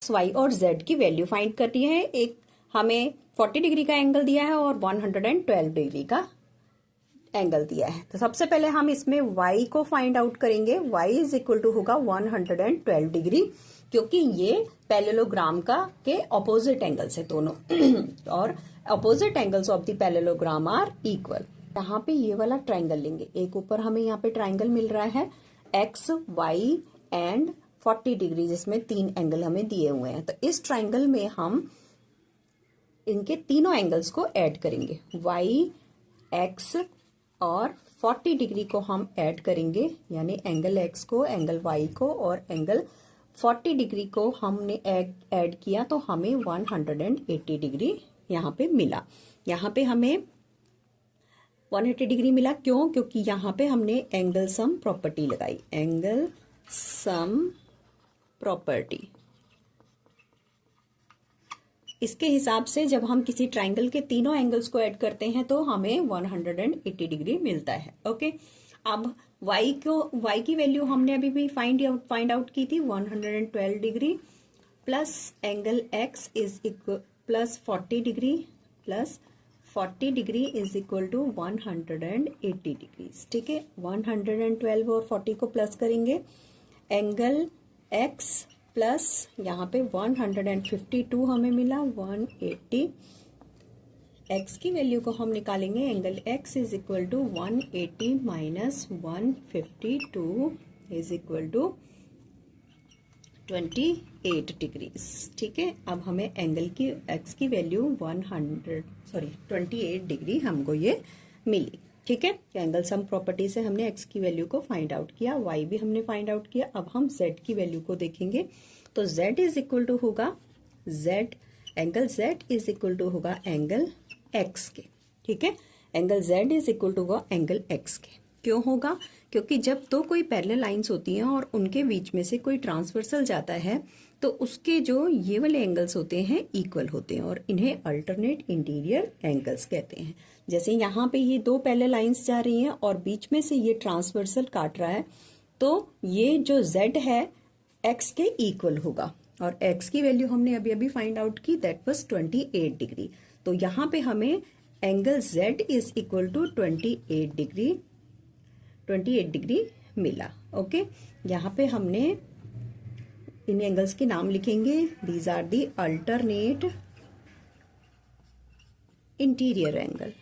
Y और Z की value find करनी है। एक हमें 40 डिग्री का एंगल दिया है और 112 डिग्री का एंगल दिया है। तो सबसे पहले हम इसमें y को फाइंड आउट करेंगे। y इज इक्वल टू होगा 112 डिग्री, क्योंकि ये पैरेललोग्राम का के ऑपोजिट एंगल्स है दोनों और opposite angles of the parallelogram are equal. यहाँ पे ये वाला ट्राइंगल लेंगे। एक ऊपर हमें यहाँ पे ट्राइंगल मिल रहा है x, y एंड 40 डिग्री, जिसमें 3 एंगल हमें दिए हुए हैं। तो इस ट्राइंगल में हम इनके तीनों एंगल्स को ऐड करेंगे। y, x और 40 डिग्री को हम ऐड करेंगे, यानी एंगल x को, एंगल y को और एंगल 40 डिग्री को हमने ऐड किया तो हमें 180 डिग्री यहाँ पे मिला। यहाँ पे हमें 180 डिग्री मिला क्यों? क्योंकि यहाँ पे हमने एंगल सम प्रॉपर्टी लगाई। एंगल सम प्रॉपर्टी, इसके हिसाब से जब हम किसी ट्राइंगल के तीनों एंगल्स को ऐड करते हैं तो हमें 180 डिग्री मिलता है। ओके, अब y की वैल्यू हमने अभी भी फाइंड आउट की थी 112 degree plus angle x is equal plus 40 degree plus 40 degree is equal to 180 degree. ठीक है, 112 और 40 को प्लस करेंगे, एंगल x प्लस यहाँ पे 152 हमें मिला 180। x की वैल्यू को हम निकालेंगे, angle x is equal to 180 minus 152 is equal to 28 degrees. ठीक है, अब हमें एंगल की x की वैल्यू 28 डिग्री हमको ये मिली। ठीक है, एंगल सम प्रॉपर्टी से हमने x की वैल्यू को फाइंड आउट किया, y भी हमने फाइंड आउट किया। अब हम z की वैल्यू को देखेंगे तो z इज इक्वल टू होगा angle z is equal to होगा एंगल x के। ठीक है, angle z is equal to होगा एंगल x के। क्यों होगा? क्योंकि जब दो कोई पैरेलल लाइंस होती हैं और उनके बीच में से कोई ट्रांसवर्सल जाता है तो उसके जो ये वाले एंगल्स होते हैं इक्वल होते हैं और इन्हें अल्टरनेट इंटीरियर एंगल्स कहते हैं। जैसे यहाँ पे ये दो पैरेलल लाइंस जा रही हैं और बीच में से ये ट्रांसवर्सल काट रहा है तो ये जो z है x के इक्वल होगा और x की वैल्यू हमने अभी अभी फाइंड आउट की, दैट वाज 28 डिग्री। तो यहाँ पे हमें angle z is equal to 28 degree मिला। ओके, यहाँ पे हमने इन एंगल्स के नाम लिखेंगे, these are the alternate interior angle.